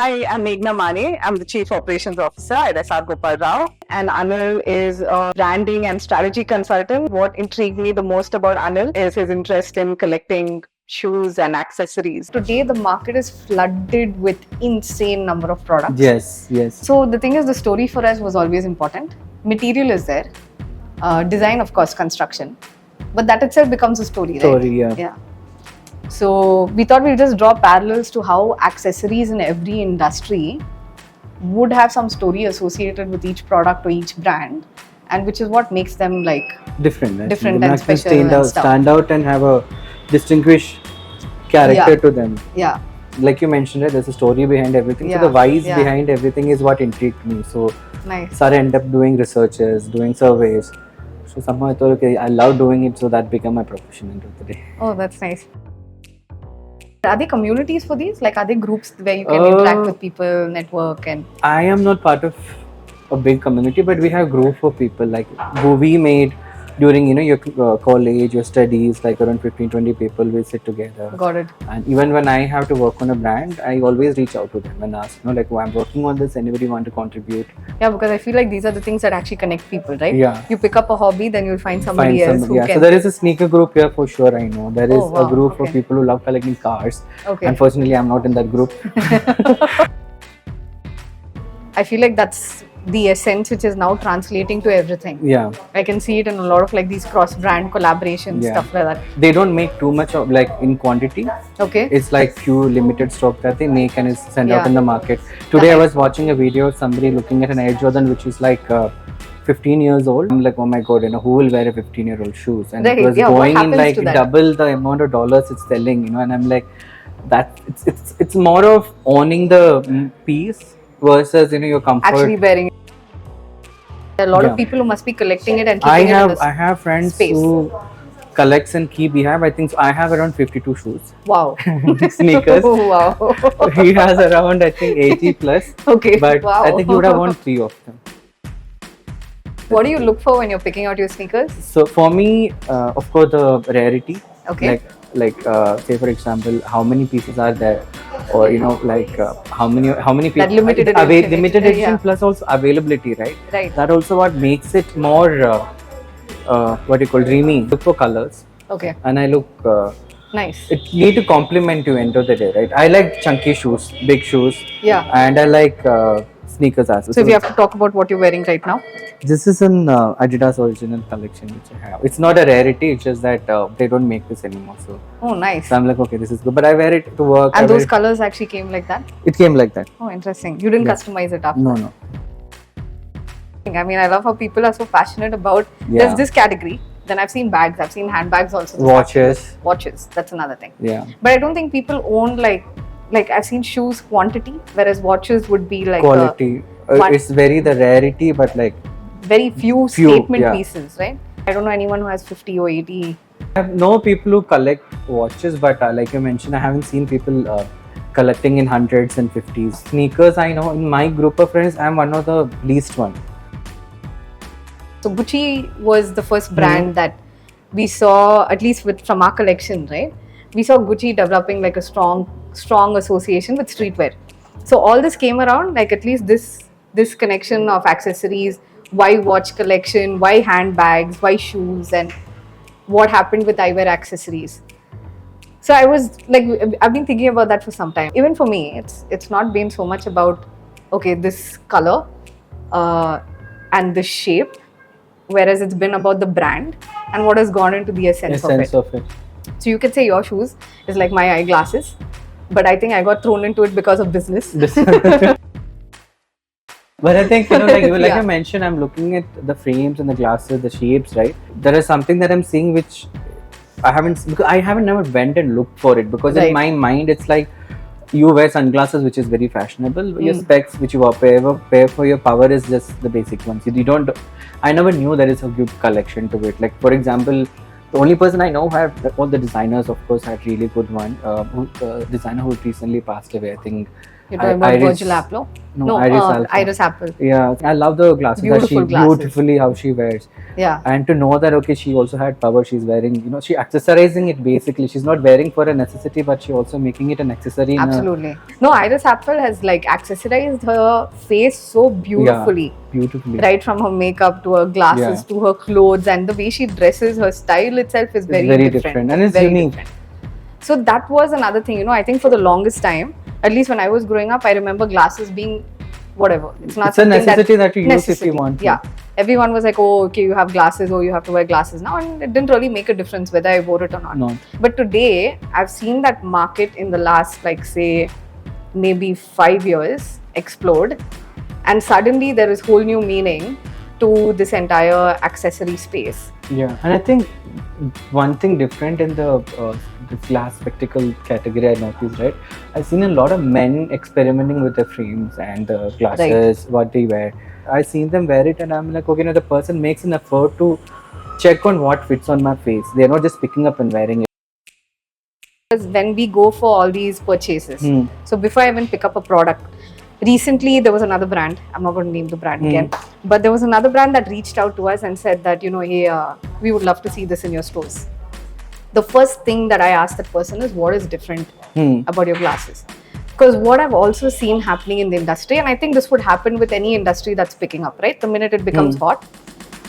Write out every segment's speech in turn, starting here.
I am Meghana Manay. I'm the Chief Operations Officer at S.R.Gopal Rao. And Aneil is a branding and strategy consultant. What intrigued me the most about Aneil is his interest in collecting shoes and accessories. Today, the market is flooded with insane number of products. Yes. So the thing is, the story for us was always important. Material is there. Design, of course, construction. But that itself becomes a story, right? Yeah. So we thought we'd just draw parallels to how accessories in every industry would have some story associated with each product or each brand, and which is what makes them like Different and special stand out and have a distinguished character to them. Yeah. Like you mentioned, there's a story behind everything. Yeah. So the whys behind everything is what intrigued me. So Nice. I ended up doing researches, doing surveys. So somehow I thought, okay, I love doing it, so that became my profession end of the day. Oh, that's nice. Are there communities for these? Like, are there groups where you can interact with people, network, and? I am not part of a big community, but we have group of people like who we made during your college, your studies. Like around 15-20 people will sit together. Got it. And even when I have to work on a brand, I always reach out to them and ask, like, I'm working on this. Anybody want to contribute? Yeah, because I feel like these are the things that actually connect people, right? Yeah. You pick up a hobby, then you'll find somebody else who can. So there is a sneaker group here for sure. I know there is a group of people who love collecting cars. Okay. Unfortunately, I'm not in that group. I feel like that's the essence which is now translating to everything. Yeah. I can see it in a lot of like these cross-brand collaborations, stuff like that. They don't make too much of like in quantity. Okay. It's like few limited stock that they make and is sent out in the market. Today I was watching a video of somebody looking at an Air Jordan which is like 15 years old. I'm like, oh my god, who will wear a 15-year-old shoes? And it was going in like double the amount of dollars it's selling, and I'm like, that it's more of owning the piece versus your comfort. Actually wearing it. There are a lot of people who must be collecting it and keeping it. I have friends who collects and keep. I think I have around 52 shoes. Wow. Sneakers. Wow. He has around, I think, 80 plus. Okay. But I think he would have won 3 of them. What do you look for when you're picking out your sneakers? So for me, of course, the rarity. Okay. Like say for example, how many pieces are there, or how many pieces. That limited edition. Limited edition plus also availability, right? Right. That also what makes it more dreamy. Look for colors. Okay. And I look. Nice. It need to complement you end of the day, right? I like chunky shoes, big shoes. Yeah. And I like sneakers as well. So if you have to talk about what you're wearing right now. This is an Adidas original collection which I have. It's not a rarity, it's just that they don't make this anymore. So, oh, nice. So I'm like, okay, this is good. But I wear it to work. And those colors actually came like that? It came like that. Oh, interesting. You didn't customize it after? No. I mean, I love how people are so passionate about there's this category. Then I've seen bags, I've seen handbags also. Watches, that's another thing. Yeah. But I don't think people own like I've seen shoes quantity, whereas watches would be like quality. It's very the rarity, but like very few statement pieces, right? I don't know anyone who has 50 or 80. I know people who collect watches, but like you mentioned, I haven't seen people collecting in hundreds and 50s. Sneakers, I know in my group of friends, I'm one of the least one. So Gucci was the first brand that we saw, at least from our collection, right? We saw Gucci developing like a strong association with streetwear. So all this came around, like at least this connection of accessories, why watch collection, why handbags, why shoes, and what happened with eyewear accessories. So I was like, I've been thinking about that for some time. Even for me, it's not been so much about, okay, this color and this shape, whereas it's been about the brand and what has gone into the essence of it. So you could say your shoes is like my eyeglasses, but I think I got thrown into it because of business. But I think, like I mentioned, I'm looking at the frames and the glasses, the shapes, right? There is something that I'm seeing which I haven't never went and looked for it, because in my mind, it's like you wear sunglasses, which is very fashionable. Your specs, which you pay for your power, is just the basic ones. I never knew there is a good collection to it. Like, for example, the only person I know who had, all the designers, of course, had really good one. Designer who recently passed away, I think. You're talking about Virgil Abloh? Iris Apple. Yeah, I love the glasses. Beautiful glasses. Beautifully how she wears. Yeah. And to know that, okay, she also had power. She's wearing, she accessorizing it basically. She's not wearing for a necessity, but she also making it an accessory. Absolutely. No, Iris Apple has like accessorized her face so beautifully. Yeah, beautifully. Right from her makeup to her glasses to her clothes, and the way she dresses, her style itself is very different. And it's very unique. Different. So that was another thing, I think for the longest time, at least when I was growing up, I remember glasses being whatever. It's a necessity that you use if you want to. Yeah. Everyone was like, oh, okay, you have glasses, oh, you have to wear glasses now. And it didn't really make a difference whether I wore it or not. No. But today, I've seen that market in the last, like, say, maybe 5 years explode. And suddenly there is whole new meaning to this entire accessory space. Yeah. And I think one thing different in the glass spectacle category I noticed, right? I've seen a lot of men experimenting with the frames and the glasses, what they wear. I've seen them wear it and I'm like, okay, the person makes an effort to check on what fits on my face. They're not just picking up and wearing it. Because when we go for all these purchases, so before I even pick up a product, recently there was another brand, I'm not going to name the brand again, but there was another brand that reached out to us and said that, hey, we would love to see this in your stores. The first thing that I asked that person is, what is different about your glasses? Because what I've also seen happening in the industry, and I think this would happen with any industry that's picking up, right? The minute it becomes hot.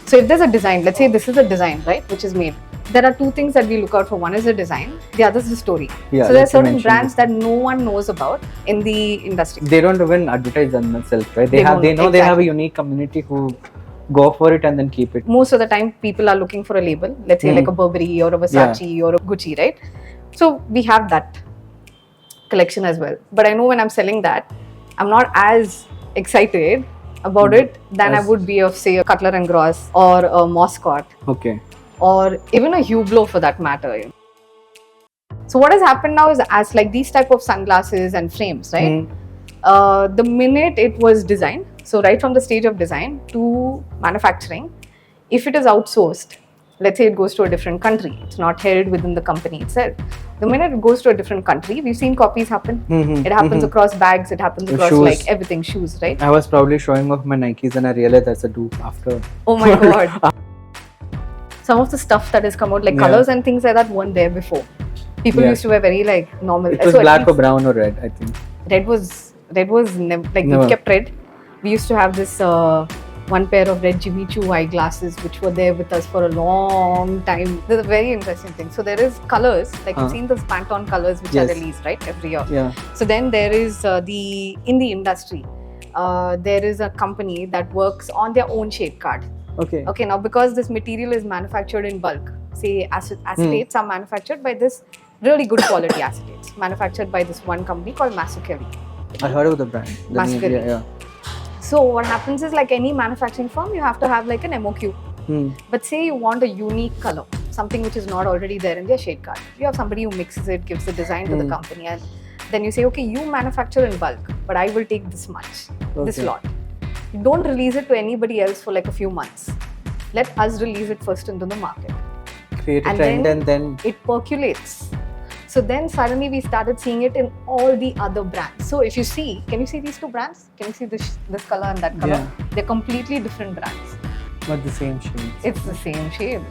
So if there's a design, let's say this is a design, right, which is made. There are two things that we look out for. One is the design, the other is the story. Yeah, so there are certain brands that no one knows about in the industry. They don't even advertise themselves, right? They know exactly. They have a unique community who go for it and then keep it. Most of the time, people are looking for a label, let's say like a Burberry or a Versace or a Gucci, right? So we have that collection as well. But I know when I'm selling that, I'm not as excited about it than I would be of, say, a Cutler and Gross or a Moscot. Okay. Or even a Hublot for that matter. So what has happened now is, as like these type of sunglasses and frames, right? The minute it was designed, so right from the stage of design to manufacturing, if it is outsourced, let's say it goes to a different country, it's not held within the company itself. The minute it goes to a different country, we've seen copies happen. It happens across bags, it happens across shoes. Like everything, shoes, right? I was probably showing off my Nikes and I realized that's a dupe after. Oh my god. Some of the stuff that has come out, like colors and things like that, weren't there before. People used to wear very like normal. It was black or brown or red, I think. Red was never, like we kept red. We used to have this one pair of red Jimmy Choo eyeglasses which were there with us for a long time. There's a very interesting thing. So there is colors, like you've seen those Pantone colors which are released, right, every year. Yeah. So then there is in the industry, there is a company that works on their own shade card. Okay, now because this material is manufactured in bulk, say acetates are manufactured by this really good quality acetates, manufactured by this one company called Masukeri. I heard of the brand. Masukeri. Yeah. So what happens is, like any manufacturing firm, you have to have like an MOQ. But say you want a unique color, something which is not already there in their shade card. You have somebody who mixes it, gives the design to the company, and then you say, okay, you manufacture in bulk, but I will take this much, this lot. Don't release it to anybody else for like a few months. Let us release it first into the market. Create a trend and then it percolates. So then suddenly we started seeing it in all the other brands. So if you see, can you see these two brands? Can you see this color and that color? Yeah. They're completely different brands. But the same shades. It's the same shades.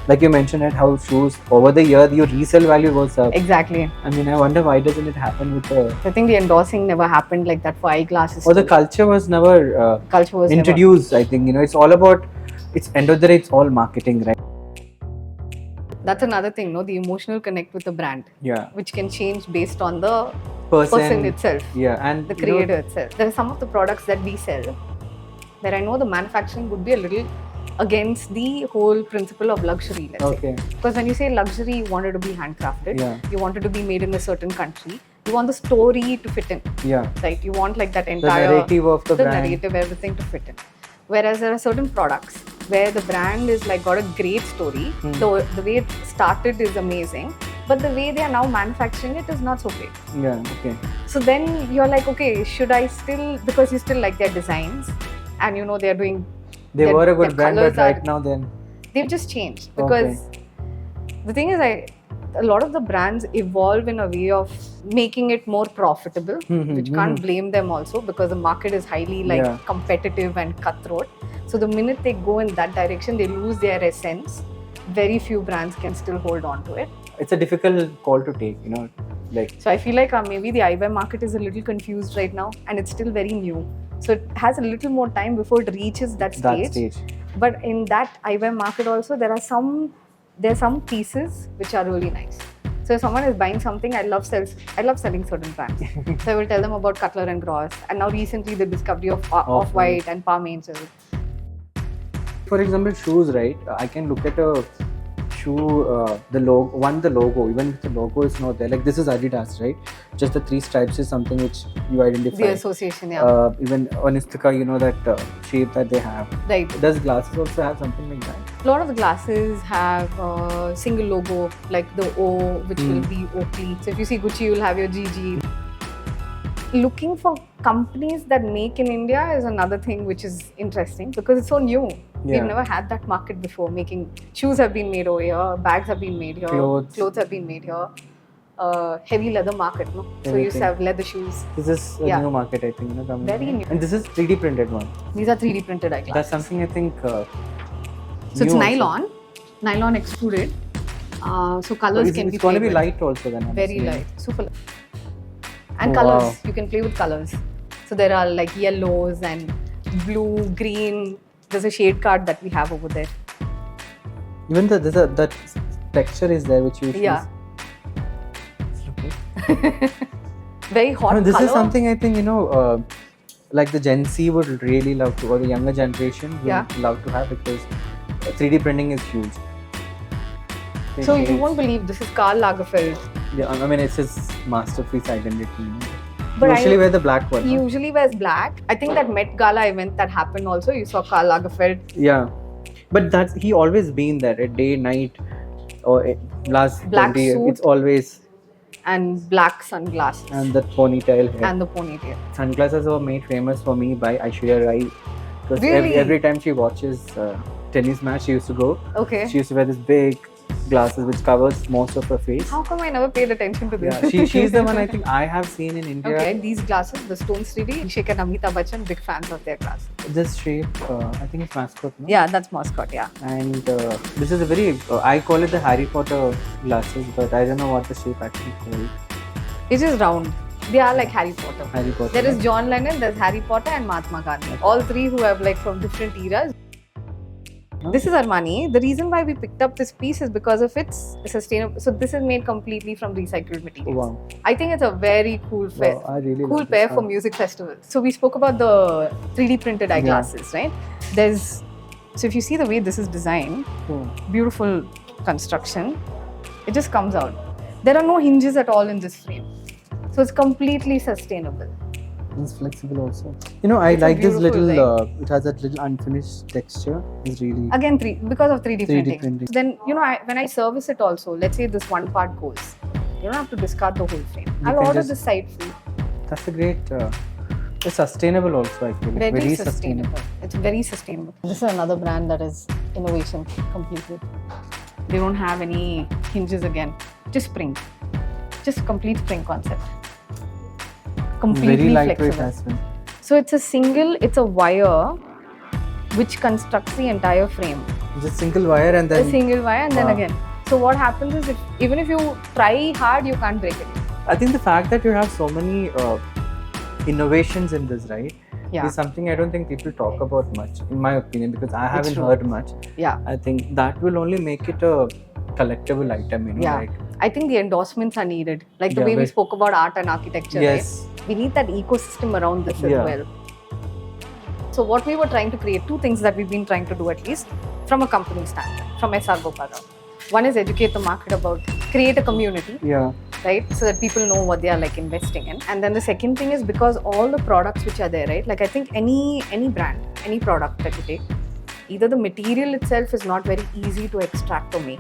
Like you mentioned it, how shoes over the year your resale value goes up. Exactly. I mean, I wonder why doesn't it happen with the... I think the endorsing never happened like that for eyeglasses. Or the culture was never introduced. I think, it's all about, it's end of the day, it's all marketing, right? That's another thing, the emotional connect with the brand. Yeah. Which can change based on the person itself. Yeah, and the creator itself. There are some of the products that we sell where I know the manufacturing would be a little against the whole principle of luxury, let's say. Because when you say luxury, you want it to be handcrafted, you want it to be made in a certain country, you want the story to fit in. Yeah. Right? You want like that entire... The narrative of the brand. Narrative, everything to fit in. Whereas there are certain products where the brand is like got a great story, the way it started is amazing, but the way they are now manufacturing it is not so great. Yeah, okay. So then you're like, okay, should I still, because you still like their designs and they're doing... They were a good brand, but right now then... They've just changed because the thing is, a lot of the brands evolve in a way of making it more profitable, which can't blame them also, because the market is highly competitive and cutthroat. So the minute they go in that direction, they lose their essence. Very few brands can still hold on to it. It's a difficult call to take, So I feel like maybe the eyewear market is a little confused right now, and it's still very new. So it has a little more time before it reaches that stage. But in that eyewear market also, there are some pieces which are really nice. So if someone is buying something, I love selling certain brands. So I will tell them about Cutler and Gross, and now recently the discovery of Off-White and Palm Angel. For example, shoes, right? I can look at a shoe, the logo, even if the logo is not there. Like this is Adidas, right? Just the 3 stripes is something which you identify. The association, yeah. Even Onistika, that shape that they have. Right. Does glasses also have something like that? A lot of the glasses have a single logo, like the O, which will be Oakley. So if you see Gucci, you'll have your GG. Looking for companies that make in India is another thing which is interesting, because it's so new. We've never had that market before. Making shoes have been made over here, bags have been made here, clothes have been made here. Heavy leather market, no? So you used to have leather shoes. This is a new market, I think, coming. Very new. And this is 3D printed one. These are 3D printed eyeglasses. That's something I think. So it's nylon extruded. So colors can be. It's going to be light also then. Very light, super light. And colors, you can play with colors. So there are like yellows and blue, green. There's a shade card that we have over there. Even that texture is there which you use. Yeah. Very hot color. This is something I think, like the Gen Z would really love to, or the younger generation would love to have, because 3D printing is huge. So you won't believe this is Karl Lagerfeld. Yeah, I mean, it's his masterpiece identity. But he usually wears the black one. He usually wears black. I think that Met Gala event that happened also, you saw Karl Lagerfeld. Yeah, but he always been there at day, night, or last black 20 suit. It's always. And black sunglasses. And the ponytail hair. And the ponytail. Sunglasses were made famous for me by Aishwarya Rai. Because really? every time she watches tennis match, she used to go. Okay. She used to wear this big glasses which covers most of her face. How come I never paid attention to this? Yeah, she's the one I think I have seen in India. Okay, these glasses, the Stones 3D, Abhishek and Amitabh Bachchan, big fans of their glasses. This shape, I think it's mascot, no? Yeah, that's mascot, yeah. And this is a very, I call it the Harry Potter glasses, but I don't know what the shape actually called. It's just round. They are like Harry Potter. Harry Potter. There is John Lennon, there's Harry Potter and Mahatma Gandhi. All three who have like from different eras. This is Armani. The reason why we picked up this piece is because of its sustainable. So this is made completely from recycled materials. Wow. I think it's a very cool pair. Wow, I really cool pair for music festivals. So we spoke about the 3D printed eyeglasses, right? So if you see the way this is designed, beautiful construction, it just comes out. There are no hinges at all in this frame. So it's completely sustainable. It's flexible also. I like this little, it has that little unfinished texture. It's really... Again, because of 3D printing. Then, when I service it also, let's say this one part goes. You don't have to discard the whole frame. I'll order this side for you. That's a great... it's sustainable also, I feel. Very sustainable. It's very sustainable. This is another brand that is innovation completely. They don't have any hinges again. Just spring. Just complete spring concept. Completely very lightweight flexible. as well. So it's a wire which constructs the entire frame. It's a single wire and then... A single wire and then again. So what happens is, even if you try hard, you can't break it. I think the fact that you have so many innovations in this, right? Yeah. Is something I don't think people talk about much, in my opinion, because I haven't heard much. Yeah. I think that will only make it a collectible item, Yeah. like... I think the endorsements are needed. Like the way we spoke about art and architecture, yes. right? We need that ecosystem around this as well. So what we were trying to create, two things that we've been trying to do at least, from a company standpoint, from S.R.Gopal Rao. One is educate the market about, create a community, right? So that people know what they are like investing in. And then the second thing is, because all the products which are there, right? Like I think any brand, any product that you take, either the material itself is not very easy to extract or make,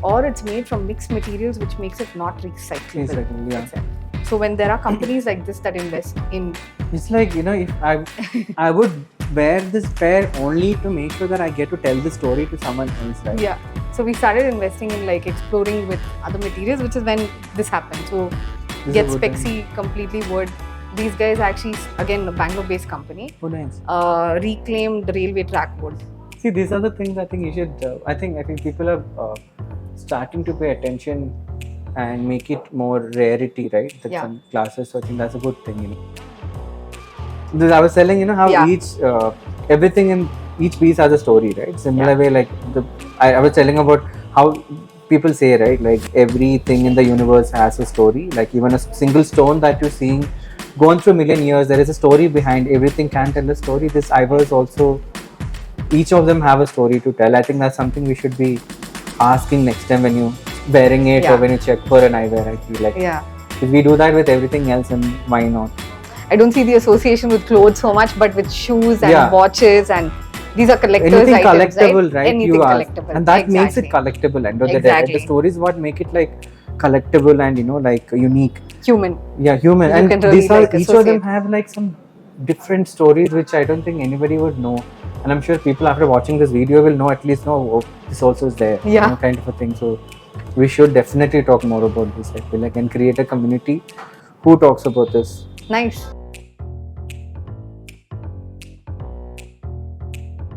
or it's made from mixed materials, which makes it not recyclable. So when there are companies like this that invest in... It's like, if I would wear this pair only to make sure that I get to tell the story to someone else, right? Yeah. So we started investing in like exploring with other materials, which is when this happened. So This Get is a good Spexy completely would. These guys actually, again, a Bangalore-based company, Oh, nice. reclaimed the railway track wood. See, these are the things I think you should. I think people are starting to pay attention and make it more rarity, right? That Yeah. some classes. So I think that's a good thing. I was telling how Yeah. each everything in each piece has a story, right? Similar way, like I was telling about how people say, right? Like everything in the universe has a story. Like even a single stone that you're seeing, gone through a million years, there is a story behind. Everything can tell a story. This eyeware also. Each of them have a story to tell. I think that's something we should be asking next time when you wearing it or Yeah. when you check for an eyewear. I feel like Yeah. if we do that with everything else, then why not? I don't see the association with clothes so much, but with shoes and Yeah. watches, and these are collectors' Anything items, collectible, right? Anything You ask, collectible, and that makes it Exactly. collectible. End of the day, right? Exactly. The stories what make it like collectible and like unique. Human. Yeah, human. You And can really, these are like, each of them associate. have like some different stories which I don't think anybody would know. And I'm sure people after watching this video will know at least oh, this also is there. Yeah. Kind of a thing. So we should definitely talk more about this. I feel like and create a community who talks about this. Nice.